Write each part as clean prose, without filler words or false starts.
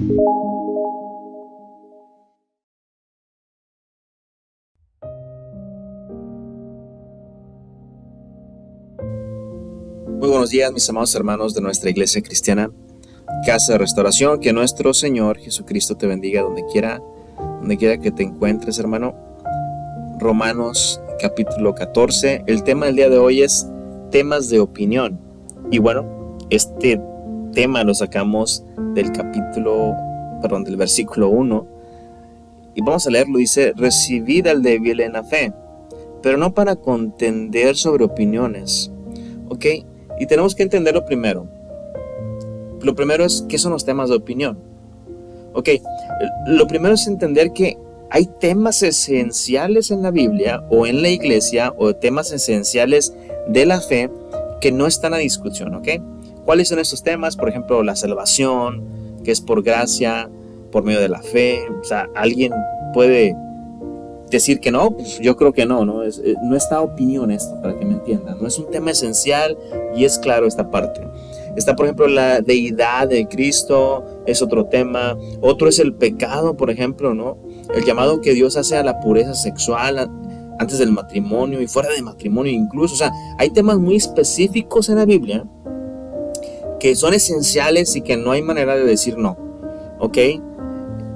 Muy buenos días, mis amados hermanos de nuestra iglesia cristiana, Casa de Restauración. Que nuestro Señor Jesucristo te bendiga donde quiera que te encuentres, hermano. Romanos capítulo 14. El tema del día de hoy es temas de opinión. Y bueno, este tema lo sacamos del versículo 1. Y vamos a leerlo. Dice: recibid al débil en la fe, pero no para contender sobre opiniones. ¿Ok? Y tenemos que entender lo primero. Lo primero es, ¿qué son los temas de opinión? Ok, lo primero es entender que hay temas esenciales en la Biblia o en la iglesia, o temas esenciales de la fe que no están a discusión, ¿ok? ¿Cuáles son estos temas? Por ejemplo, la salvación, que es por gracia, por medio de la fe. O sea, alguien puede decir que no, pues yo creo que no está opinión esto, para que me entiendan. No es un tema esencial y es claro esta parte. Está, por ejemplo, la deidad de Cristo, es otro tema. Otro es el pecado, por ejemplo, ¿no? El llamado que Dios hace a la pureza sexual antes del matrimonio y fuera del matrimonio incluso. O sea, hay temas muy específicos en la Biblia que son esenciales y que no hay manera de decir no, ¿ok?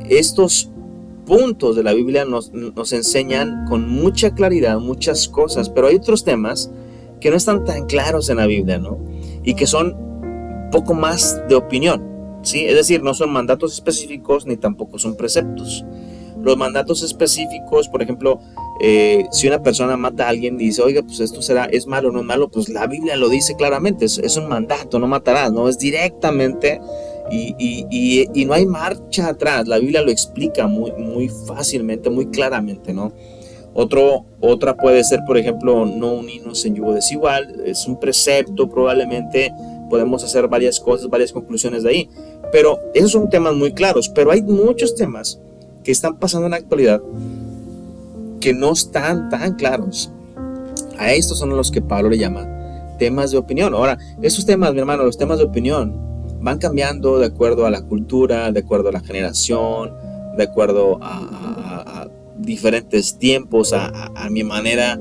Estos puntos de la Biblia nos enseñan con mucha claridad muchas cosas, pero hay otros temas que no están tan claros en la Biblia, ¿no? Y que son poco más de opinión, ¿sí? Es decir, no son mandatos específicos ni tampoco son preceptos. Los mandatos específicos, por ejemplo, si una persona mata a alguien y dice, oiga, pues esto es malo o no es malo, pues la Biblia lo dice claramente, es un mandato, no matarás, no es directamente. Y no hay marcha atrás. La Biblia lo explica muy fácilmente, muy claramente, ¿no? Otra puede ser, por ejemplo, no unirnos en yugo desigual. Es un precepto, probablemente podemos hacer varias cosas, varias conclusiones de ahí, pero esos son temas muy claros. Pero hay muchos temas que están pasando en la actualidad que no están tan claros. A estos son los que Pablo le llama temas de opinión. Ahora, esos temas, mi hermano, los temas de opinión van cambiando de acuerdo a la cultura, de acuerdo a la generación, de acuerdo a diferentes tiempos, a mi manera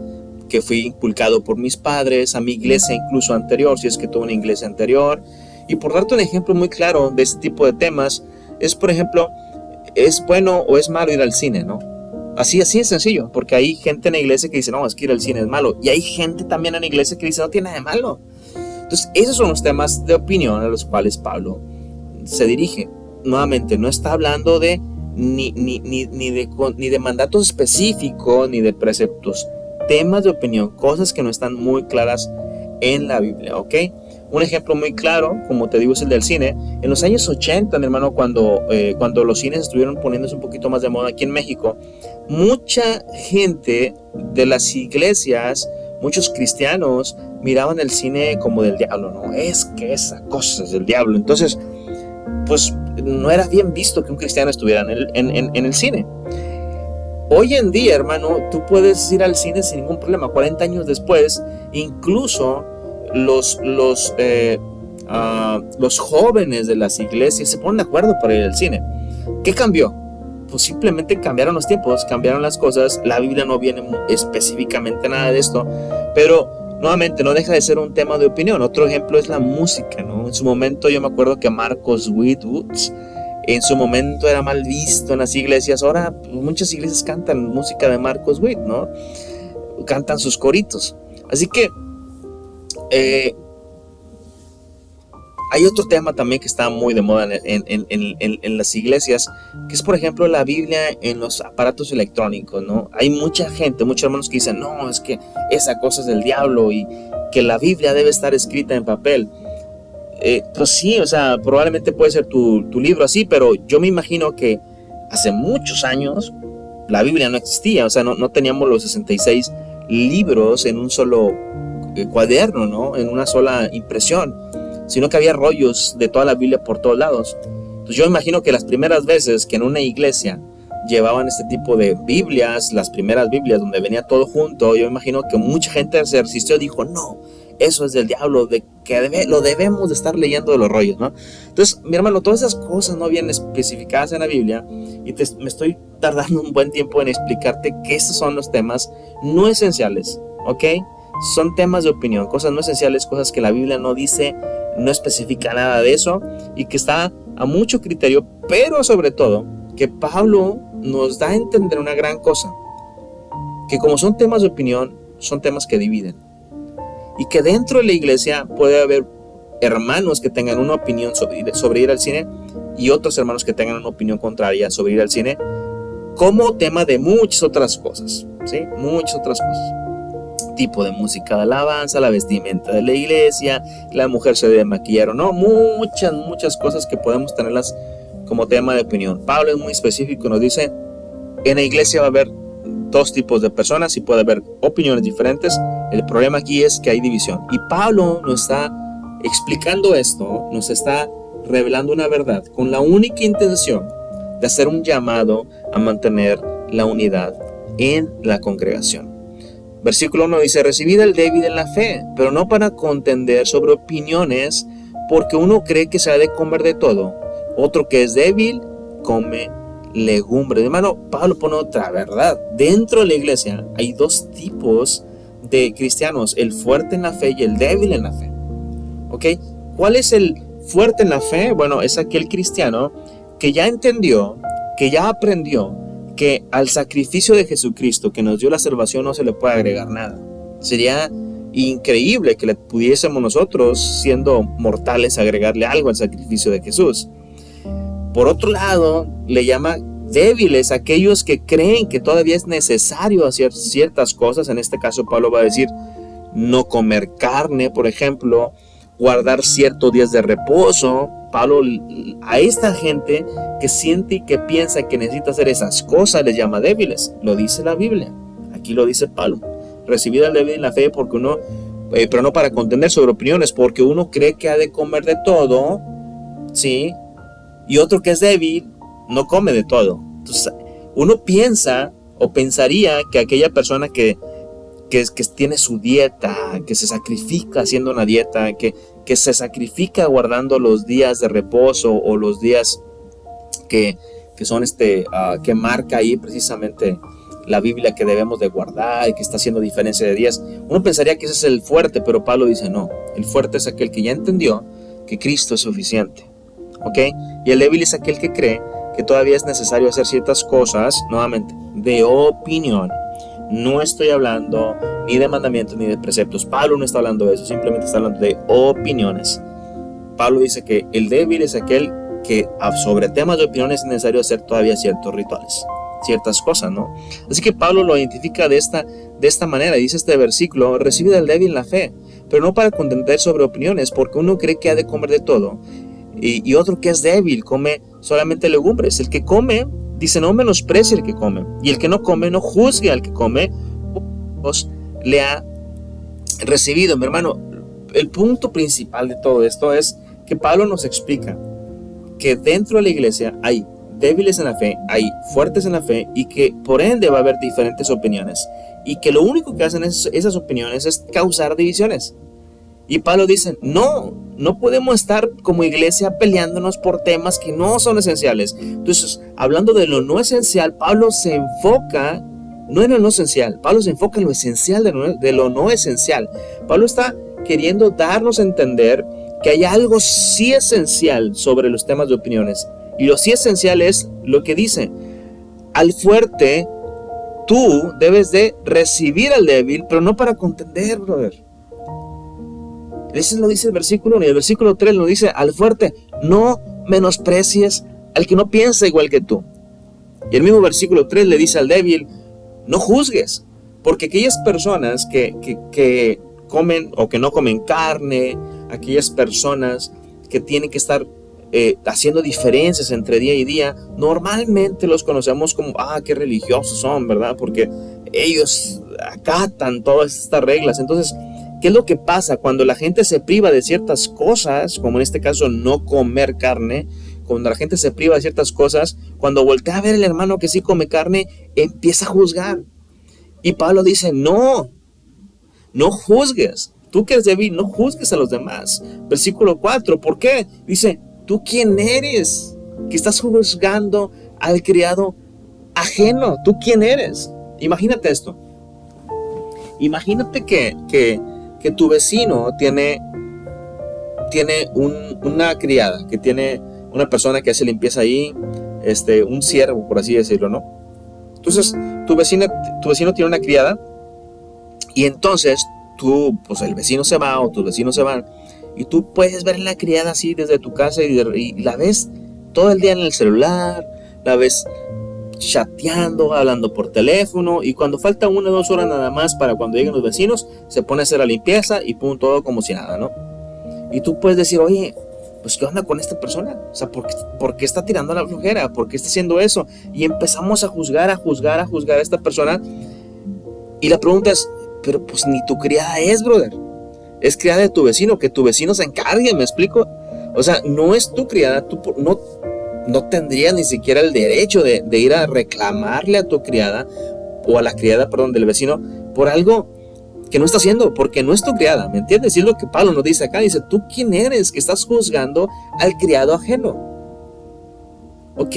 que fui inculcado por mis padres, a mi iglesia incluso anterior, si es que tuve una iglesia anterior. Y por darte un ejemplo muy claro de este tipo de temas, es, por ejemplo, ¿es bueno o es malo ir al cine, no? Así es sencillo, porque hay gente en la iglesia que dice, no, es que ir al cine es malo. Y hay gente también en la iglesia que dice, no tiene nada de malo. Entonces, esos son los temas de opinión a los cuales Pablo se dirige. Nuevamente, no está hablando de ni de mandatos específicos, ni de preceptos. Temas de opinión, cosas que no están muy claras en la Biblia, ¿ok? Un ejemplo muy claro, como te digo, es el del cine. En los años 80, mi hermano, cuando los cines estuvieron poniéndose un poquito más de moda aquí en México, mucha gente de las iglesias, muchos cristianos, miraban el cine como del diablo, ¿no? Es que esa cosa es del diablo. Entonces, pues no era bien visto que un cristiano estuviera en el cine. Hoy en día, hermano, tú puedes ir al cine sin ningún problema. 40 años después, incluso los jóvenes de las iglesias se ponen de acuerdo para ir al cine. ¿Qué cambió? Pues simplemente cambiaron los tiempos, cambiaron las cosas. La Biblia no viene específicamente nada de esto, pero nuevamente no deja de ser un tema de opinión. Otro ejemplo es la música, ¿no? En su momento yo me acuerdo que Marcos Whitwood en su momento era mal visto en las iglesias. Ahora pues, muchas iglesias cantan música de Marcos Witt, ¿no? Cantan sus coritos. Así que hay otro tema también que está muy de moda en las iglesias, que es, por ejemplo, la Biblia en los aparatos electrónicos, ¿no? Hay mucha gente, muchos hermanos que dicen, no, es que esa cosa es del diablo y que la Biblia debe estar escrita en papel. Pues sí, o sea, probablemente puede ser tu libro así, pero yo me imagino que hace muchos años la Biblia no existía, o sea, no teníamos los 66 libros en un solo cuaderno, ¿no? En una sola impresión, sino que había rollos de toda la Biblia por todos lados. Entonces yo imagino que las primeras veces que en una iglesia llevaban este tipo de Biblias, las primeras Biblias donde venía todo junto, yo imagino que mucha gente se resistió y dijo, no, eso es del diablo, de que lo debemos de estar leyendo de los rollos, ¿no? Entonces, mi hermano, todas esas cosas no vienen especificadas en la Biblia y me estoy tardando un buen tiempo en explicarte que estos son los temas no esenciales, ¿ok? Son temas de opinión, cosas no esenciales, cosas que la Biblia no dice, no especifica nada de eso y que está a mucho criterio, pero sobre todo que Pablo nos da a entender una gran cosa, que como son temas de opinión, son temas que dividen y que dentro de la iglesia puede haber hermanos que tengan una opinión sobre ir al cine y otros hermanos que tengan una opinión contraria sobre ir al cine, como tema de muchas otras cosas, ¿sí? Muchas otras cosas. Tipo de música de alabanza, la vestimenta de la iglesia, la mujer se debe maquillar o no, muchas cosas que podemos tenerlas como tema de opinión. Pablo es muy específico, nos dice, en la iglesia va a haber dos tipos de personas y puede haber opiniones diferentes. El problema aquí es que hay división. Y Pablo nos está explicando esto, nos está revelando una verdad con la única intención de hacer un llamado a mantener la unidad en la congregación. Versículo 1 dice, recibid al débil en la fe, pero no para contender sobre opiniones, porque uno cree que se ha de comer de todo, otro que es débil come legumbre. Hermano, Pablo pone otra verdad. Dentro de la iglesia hay dos tipos de cristianos, el fuerte en la fe y el débil en la fe. ¿Ok? ¿Cuál es el fuerte en la fe? Bueno, es aquel cristiano que ya entendió, que ya aprendió que al sacrificio de Jesucristo que nos dio la salvación no se le puede agregar nada. Sería increíble que le pudiésemos nosotros, siendo mortales, agregarle algo al sacrificio de Jesús. Por otro lado, le llama débiles aquellos que creen que todavía es necesario hacer ciertas cosas. En este caso, Pablo va a decir no comer carne, por ejemplo, guardar ciertos días de reposo. Pablo a esta gente que siente y que piensa que necesita hacer esas cosas les llama débiles. Lo dice la Biblia. Aquí lo dice Pablo. Recibid al débil en la fe porque uno, pero no para contender sobre opiniones, porque uno cree que ha de comer de todo, ¿sí? Y otro que es débil no come de todo. Entonces uno piensa o pensaría que aquella persona que tiene su dieta, que se sacrifica haciendo una dieta, que se sacrifica guardando los días de reposo o los días que son que marca ahí precisamente la Biblia que debemos de guardar y que está haciendo diferencia de días. Uno pensaría que ese es el fuerte, pero Pablo dice no, el fuerte es aquel que ya entendió que Cristo es suficiente. ¿Ok? Y el débil es aquel que cree que todavía es necesario hacer ciertas cosas, nuevamente, de opinión. No estoy hablando ni de mandamientos ni de preceptos. Pablo no está hablando de eso, simplemente está hablando de opiniones. Pablo dice que el débil es aquel que sobre temas de opiniones es necesario hacer todavía ciertos rituales, ciertas cosas, ¿no? Así que Pablo lo identifica de esta manera. Dice este versículo, recibid al débil en la fe, pero no para contender sobre opiniones, porque uno cree que ha de comer de todo, y otro que es débil come solamente legumbres. El que come, dice, no menosprecie el que come, y el que no come no juzgue al que come, pues le ha recibido. Mi hermano, el punto principal de todo esto es que Pablo nos explica que dentro de la iglesia hay débiles en la fe, hay fuertes en la fe, y que por ende va a haber diferentes opiniones, y que lo único que hacen esas opiniones es causar divisiones. Y Pablo dice, no podemos estar como iglesia peleándonos por temas que no son esenciales. Entonces, hablando de lo no esencial, Pablo se enfoca no en lo no esencial, Pablo se enfoca en lo esencial de lo no esencial. Pablo está queriendo darnos a entender que hay algo sí esencial sobre los temas de opiniones. Y lo sí esencial es lo que dice, al fuerte tú debes de recibir al débil, pero no para contender, brother. Eso lo dice el versículo 1, y el versículo 3 lo dice, al fuerte no menosprecies al que no piensa igual que tú. Y el mismo versículo 3 le dice al débil, no juzgues, porque aquellas personas que comen o que no comen carne, aquellas personas que tienen que estar haciendo diferencias entre día y día, normalmente los conocemos como, qué religiosos son, ¿verdad? Porque ellos acatan todas estas reglas. Entonces, ¿qué es lo que pasa cuando la gente se priva de ciertas cosas, como en este caso no comer carne? Cuando la gente se priva de ciertas cosas, cuando voltea a ver el hermano que sí come carne, empieza a juzgar. Y Pablo dice, no juzgues. tú que eres débil, no juzgues a los demás. Versículo 4, ¿por qué? Dice, ¿tú quién eres? Que estás juzgando al criado ajeno. ¿Tú quién eres? Imagínate esto. Imagínate que tu vecino tiene una criada, que tiene una persona que hace limpieza ahí, un siervo, por así decirlo, ¿no? Entonces, tu vecino tiene una criada, y entonces pues el vecino se va, o tus vecinos se van, y tú puedes ver a la criada así desde tu casa, y la ves todo el día en el celular, la ves chateando, hablando por teléfono, y cuando falta 1 o 2 horas nada más para cuando lleguen los vecinos, se pone a hacer la limpieza, y pum, todo como si nada, ¿no? Y tú puedes decir, oye, pues ¿qué onda con esta persona? O sea, ¿por qué está tirando la flojera? ¿Por qué está haciendo eso? Y empezamos a juzgar a esta persona. Y la pregunta es, pero pues ni tu criada es, brother. Es criada de tu vecino, que tu vecino se encargue, ¿me explico? O sea, no es tu criada, tú no tendrías ni siquiera el derecho de ir a reclamarle a tu criada, o a la criada, perdón, del vecino, por algo que no está haciendo, porque no es tu criada, ¿me entiendes? Y es lo que Pablo nos dice acá, dice, ¿tú quién eres que estás juzgando al criado ajeno? ¿Ok?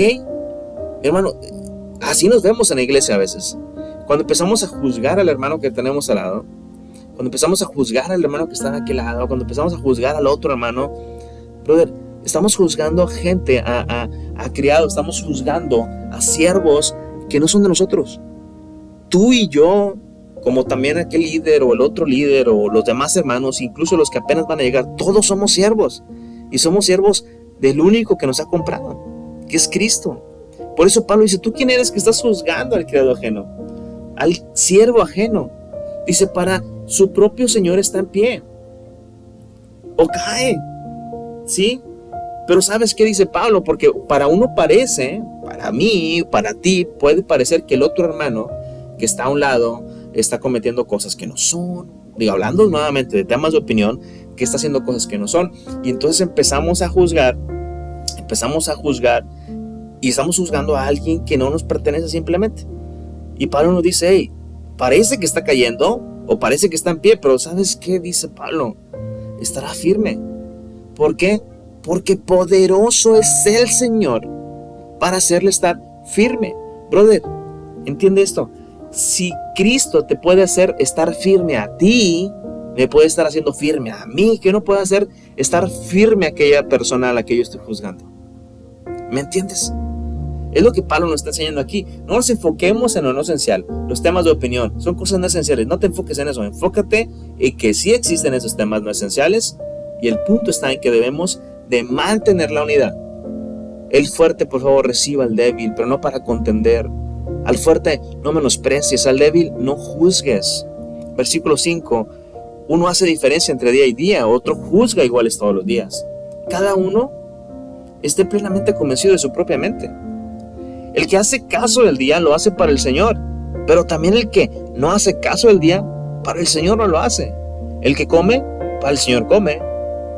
Hermano, así nos vemos en la iglesia a veces. Cuando empezamos a juzgar al hermano que tenemos al lado, cuando empezamos a juzgar al hermano que está de aquel lado, cuando empezamos a juzgar al otro hermano, brother, estamos juzgando a gente, a criados, estamos juzgando a siervos que no son de nosotros. Tú y yo, como también aquel líder o el otro líder o los demás hermanos, incluso los que apenas van a llegar, todos somos siervos, y somos siervos del único que nos ha comprado, que es Cristo. Por eso Pablo dice, ¿tú quién eres que estás juzgando al criado ajeno, al siervo ajeno? Dice, para su propio Señor está en pie o cae, ¿sí? Pero ¿sabes qué dice Pablo? Porque para uno parece, para mí, para ti, puede parecer que el otro hermano que está a un lado está cometiendo cosas que no son. Digo, hablando nuevamente de temas de opinión, que está haciendo cosas que no son. Y entonces empezamos a juzgar, y estamos juzgando a alguien que no nos pertenece simplemente. Y Pablo nos dice, hey, parece que está cayendo, o parece que está en pie, pero ¿sabes qué dice Pablo? Estará firme. ¿Por qué? Porque poderoso es el Señor para hacerle estar firme. Brother, entiende esto. Si Cristo te puede hacer estar firme a ti, me puede estar haciendo firme a mí. ¿Qué no puede hacer estar firme a aquella persona a la que yo estoy juzgando? ¿Me entiendes? Es lo que Pablo nos está enseñando aquí. No nos enfoquemos en lo no esencial. Los temas de opinión son cosas no esenciales. No te enfoques en eso. Enfócate en que sí existen esos temas no esenciales. Y el punto está en que debemos de mantener la unidad. El fuerte, por favor, reciba al débil, pero no para contender. Al fuerte no menosprecies, al débil no juzgues. Versículo 5. Uno hace diferencia entre día y día, otro juzga iguales todos los días. Cada uno esté plenamente convencido de su propia mente. El que hace caso del día lo hace para el Señor, pero también el que no hace caso del día, para el Señor no lo hace. El que come, para el Señor come,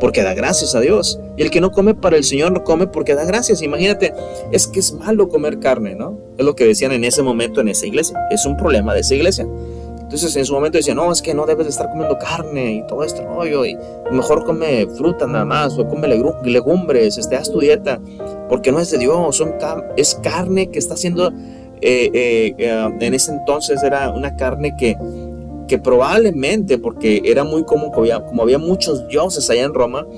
porque da gracias a Dios. Y el que no come para el Señor no come porque da gracias. Imagínate, es que es malo comer carne, ¿no? Es lo que decían en ese momento en esa iglesia. Es un problema de esa iglesia. Entonces en su momento decían, no, es que no debes de estar comiendo carne y todo este rollo, y mejor come fruta nada más, o come legumbres, haz tu dieta, porque no es de Dios, es carne que está haciendo, en ese entonces era una carne que probablemente, porque era muy común, como había muchos dioses allá en Roma,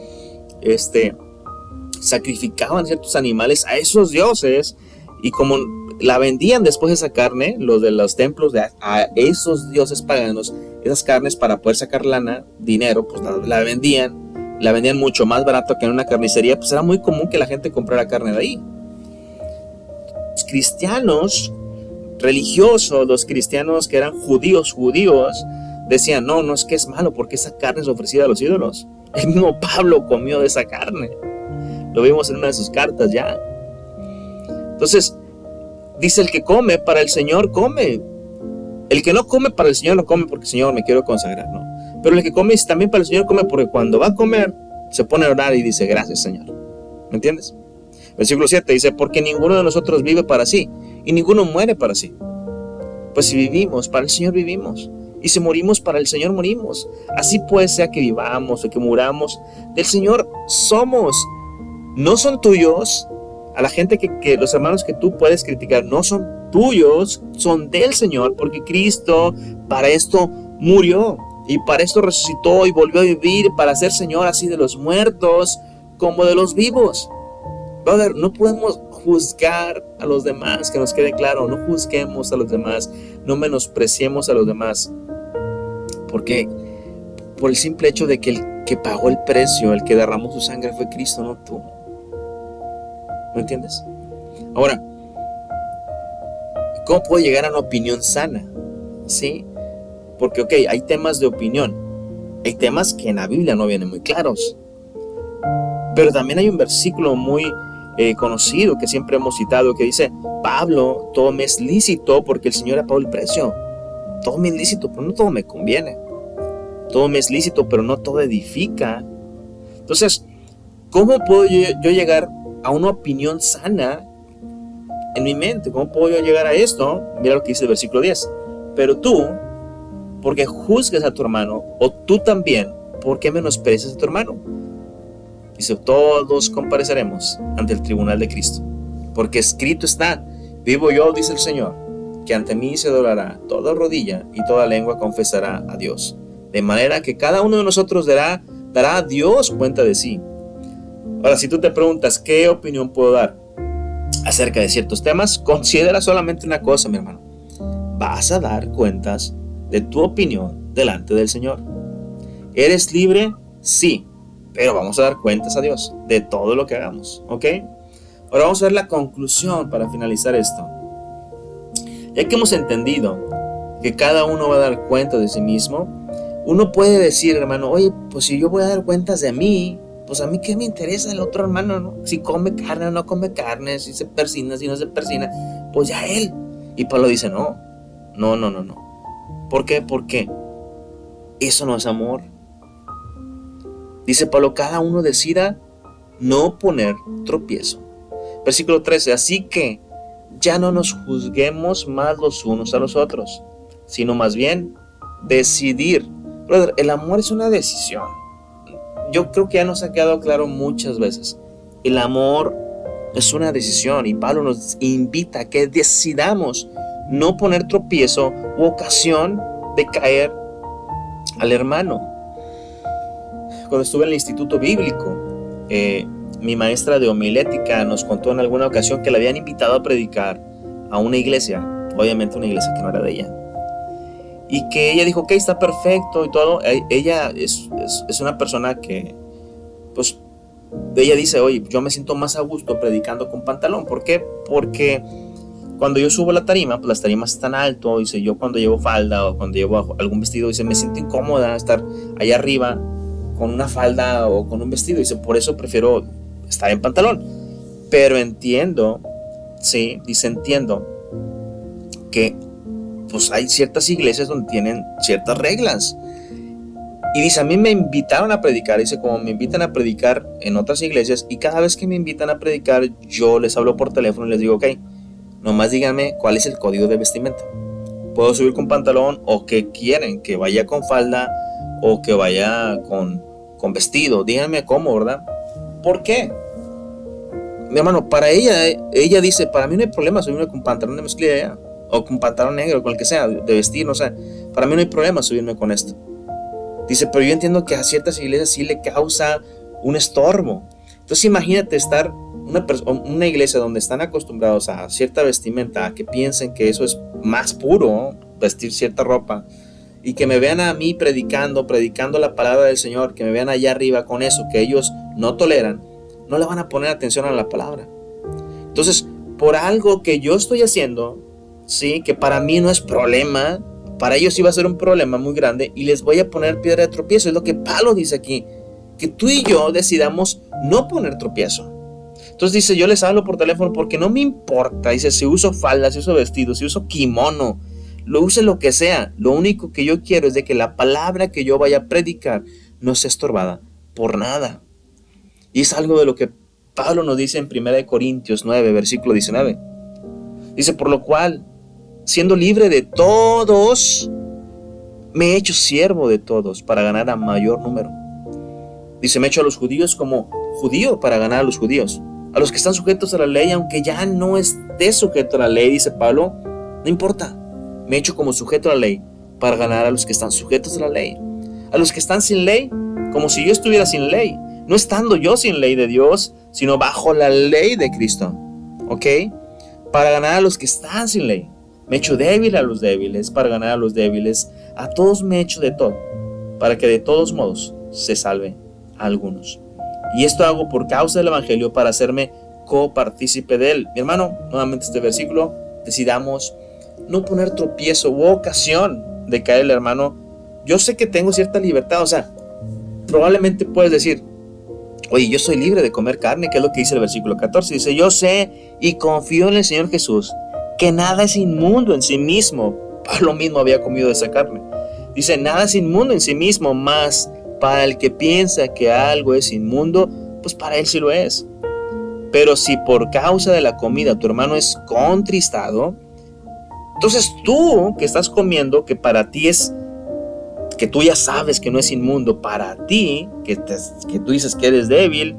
sacrificaban ciertos animales a esos dioses, y como la vendían después esa carne, los de los templos, a esos dioses paganos, esas carnes para poder sacar lana, dinero, pues la vendían mucho más barato que en una carnicería, pues era muy común que la gente comprara carne de ahí. Los cristianos religiosos, los cristianos que eran judíos, decían, no es que es malo porque esa carne es ofrecida a los ídolos. El mismo Pablo comió de esa carne. Lo vimos en una de sus cartas ya. Entonces, dice, el que come para el Señor come. El que no come para el Señor no come porque Señor me quiero consagrar, ¿no? Pero el que come también para el Señor come porque cuando va a comer se pone a orar y dice, gracias Señor. ¿Me entiendes? Versículo 7 dice, porque ninguno de nosotros vive para sí y ninguno muere para sí. Pues si vivimos, para el Señor vivimos. Y si morimos para el Señor, morimos. Así pues, sea que vivamos o que muramos, del Señor somos. No son tuyos. A la gente que los hermanos que tú puedes criticar no son tuyos, son del Señor, porque Cristo para esto murió y para esto resucitó y volvió a vivir para ser Señor así de los muertos como de los vivos. Brother, no podemos juzgar a los demás, que nos quede claro, no juzguemos a los demás, no menospreciemos a los demás, porque por el simple hecho de que el que pagó el precio, el que derramó su sangre fue Cristo, no tú. ¿Me entiendes? Ahora, ¿cómo puedo llegar a una opinión sana? ¿Sí? Porque, hay temas de opinión. Hay temas que en la Biblia no vienen muy claros. Pero también hay un versículo muy conocido que siempre hemos citado que dice: Pablo, todo me es lícito porque el Señor ha pagado el precio. Todo me es lícito, pero no todo me conviene. Todo me es lícito, pero no todo edifica. Entonces, ¿cómo puedo yo llegar a una opinión sana en mi mente? ¿Cómo puedo yo llegar a esto? Mira lo que dice el versículo 10. Pero tú, porque juzgas a tu hermano, o tú también, ¿por qué menosprecias a tu hermano? Dice: todos compareceremos ante el tribunal de Cristo, porque escrito está: vivo yo, dice el Señor, que ante mí se doblará toda rodilla y toda lengua confesará a Dios. De manera que cada uno de nosotros dará a Dios cuenta de sí. Ahora, si tú te preguntas qué opinión puedo dar acerca de ciertos temas, considera solamente una cosa, mi hermano: vas a dar cuentas de tu opinión delante del Señor. ¿Eres libre? Sí, pero vamos a dar cuentas a Dios de todo lo que hagamos, ¿ok? Ahora vamos a ver la conclusión para finalizar esto. Ya que hemos entendido que cada uno va a dar cuenta de sí mismo, uno puede decir, hermano: oye, pues si yo voy a dar cuentas de mí, pues a mí qué me interesa el otro hermano, ¿no? Si come carne o no come carne, si se persina, si no se persina, pues ya él. Y Pablo dice: no. ¿Por qué? Porque eso no es amor. Dice Pablo: cada uno decida no poner tropiezo. Versículo 13: así que ya no nos juzguemos más los unos a los otros, sino más bien decidir. Brother, el amor es una decisión. Yo creo que ya nos ha quedado claro muchas veces. El amor es una decisión, y Pablo nos invita a que decidamos no poner tropiezo u ocasión de caer al hermano. Cuando estuve en el instituto bíblico, mi maestra de homilética nos contó en alguna ocasión que le habían invitado a predicar a una iglesia, obviamente una iglesia que no era de ella, y que ella dijo: está perfecto y todo. Ella es una persona que, pues, ella dice: oye, yo me siento más a gusto predicando con pantalón. ¿Por qué? Porque cuando yo subo a la tarima, pues las tarimas están alto, dice, yo cuando llevo falda o cuando llevo algún vestido, dice, me siento incómoda estar allá arriba con una falda o con un vestido, dice, por eso prefiero estar en pantalón. Pero entiendo, sí, dice, entiendo que pues hay ciertas iglesias donde tienen ciertas reglas. Y dice, a mí me invitaron a predicar, dice, como me invitan a predicar en otras iglesias, y cada vez que me invitan a predicar, yo les hablo por teléfono y les digo, nomás díganme cuál es el código de vestimenta. ¿Puedo subir con pantalón o qué quieren? ¿Que vaya con falda o que vaya con vestido? Díganme cómo, ¿verdad? ¿Por qué? Mi hermano, para ella dice, para mí no hay problema subirme con pantalón de mezclilla o con pantalón negro, con el que sea, de vestir, no sé. Para mí no hay problema subirme con esto. Dice, pero yo entiendo que a ciertas iglesias sí le causa un estorbo. Entonces imagínate estar una iglesia donde están acostumbrados a cierta vestimenta, a que piensen que eso es más puro, vestir cierta ropa, y que me vean a mí predicando la palabra del Señor, que me vean allá arriba con eso que ellos no toleran, no le van a poner atención a la palabra. Entonces, por algo que yo estoy haciendo, sí, que para mí no es problema, para ellos sí va a ser un problema muy grande, y les voy a poner piedra de tropiezo. Es lo que Pablo dice aquí, que tú y yo decidamos no poner tropiezo. Entonces dice, yo les hablo por teléfono porque no me importa, dice, si uso falda, si uso vestido, si uso kimono, lo use lo que sea, lo único que yo quiero es de que la palabra que yo vaya a predicar no sea estorbada por nada. Y es algo de lo que Pablo nos dice en 1 Corintios 9, versículo 19. Dice, por lo cual, siendo libre de todos me he hecho siervo de todos para ganar a mayor número. Dice, me he hecho a los judíos como judío para ganar a los judíos. A los que están sujetos a la ley, aunque ya no esté sujeto a la ley, dice Pablo, no importa. Me he hecho como sujeto a la ley para ganar a los que están sujetos a la ley. A los que están sin ley, como si yo estuviera sin ley. No estando yo sin ley de Dios, sino bajo la ley de Cristo. ¿Ok? Para ganar a los que están sin ley. Me he hecho débil a los débiles para ganar a los débiles. A todos me he hecho de todo, para que de todos modos se salve a algunos. Y esto hago por causa del Evangelio, para hacerme copartícipe de él. Mi hermano, nuevamente este versículo, decidamos no poner tropiezo u ocasión de caer el hermano. Yo sé que tengo cierta libertad, o sea, probablemente puedes decir, oye, yo soy libre de comer carne, que es lo que dice el versículo 14. Dice, yo sé y confío en el Señor Jesús, que nada es inmundo en sí mismo. Pablo mismo había comido de esa carne. Dice, nada es inmundo en sí mismo, mas para el que piensa que algo es inmundo, pues para él sí lo es. Pero si por causa de la comida tu hermano es contristado, entonces tú que estás comiendo, que para ti es, que tú ya sabes que no es inmundo, para ti, que tú dices que eres débil,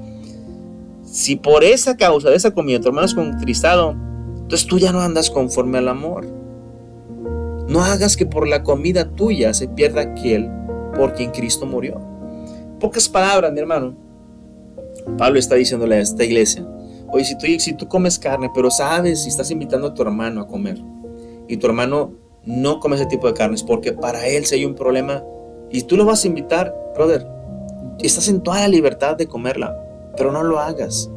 si por esa causa de esa comida tu hermano es contristado, entonces tú ya no andas conforme al amor. No hagas que por la comida tuya se pierda aquel por quien Cristo murió. Pocas palabras, mi hermano. Pablo está diciéndole a esta iglesia, oye, si tú comes carne, pero sabes, si estás invitando a tu hermano a comer, y tu hermano no come ese tipo de carnes, porque para él si hay un problema, y tú lo vas a invitar, brother, estás en toda la libertad de comerla, pero no lo hagas,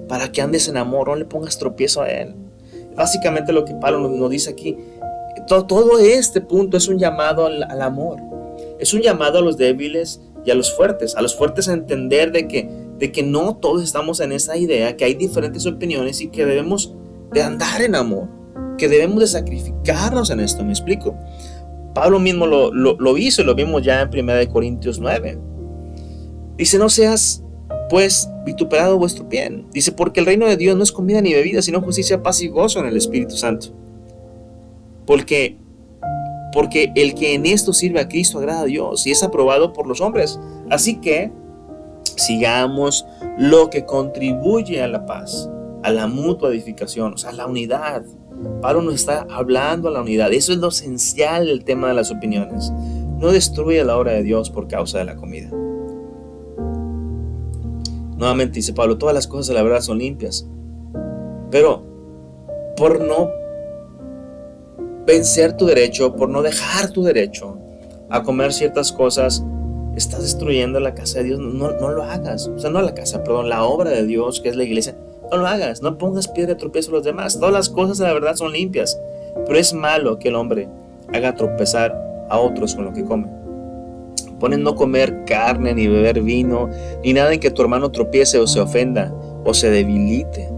para que andes en amor, no le pongas tropiezo a él. Básicamente lo que Pablo nos dice aquí, todo este punto es un llamado al amor, es un llamado a los débiles y a los fuertes a entender de que no todos estamos en esa idea, que hay diferentes opiniones y que debemos de andar en amor, que debemos de sacrificarnos en esto. ¿Me explico? Pablo mismo lo hizo y lo vimos ya en 1 Corintios 9. Dice, no seas pues vituperado vuestro bien. Dice, porque el reino de Dios no es comida ni bebida, sino justicia, paz y gozo en el Espíritu Santo. Porque el que en esto sirve a Cristo agrada a Dios y es aprobado por los hombres. Así que sigamos lo que contribuye a la paz, a la mutua edificación, o sea, a la unidad. Pablo nos está hablando a la unidad. Eso es lo esencial del tema de las opiniones. No destruye la obra de Dios por causa de la comida. Nuevamente dice Pablo, todas las cosas de la verdad son limpias, pero por no vencer tu derecho, por no dejar tu derecho a comer ciertas cosas, estás destruyendo la casa de Dios. No lo hagas. O sea, no la casa, perdón, la obra de Dios, que es la iglesia. No lo hagas. No pongas piedra de tropiezo a los demás. Todas las cosas de la verdad son limpias, pero es malo que el hombre haga tropezar a otros con lo que come. Ponen no comer carne, ni beber vino, ni nada en que tu hermano tropiece o se ofenda o se debilite.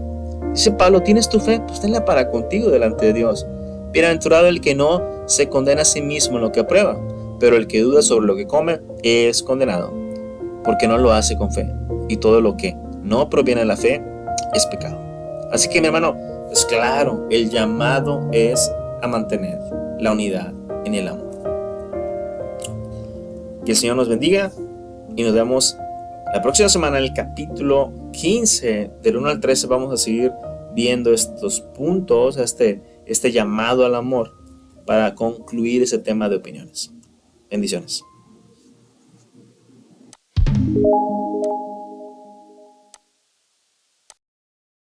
Dice Pablo, ¿tienes tu fe? Pues tenla para contigo delante de Dios. Bienaventurado el que no se condena a sí mismo en lo que aprueba, pero el que duda sobre lo que come es condenado, porque no lo hace con fe, y todo lo que no proviene de la fe es pecado. Así que, mi hermano, es claro, el llamado es a mantener la unidad en el amor. Que el Señor nos bendiga y nos vemos la próxima semana en el capítulo 15, del 1 al 13. Vamos a seguir viendo estos puntos, este llamado al amor, para concluir ese tema de opiniones. Bendiciones.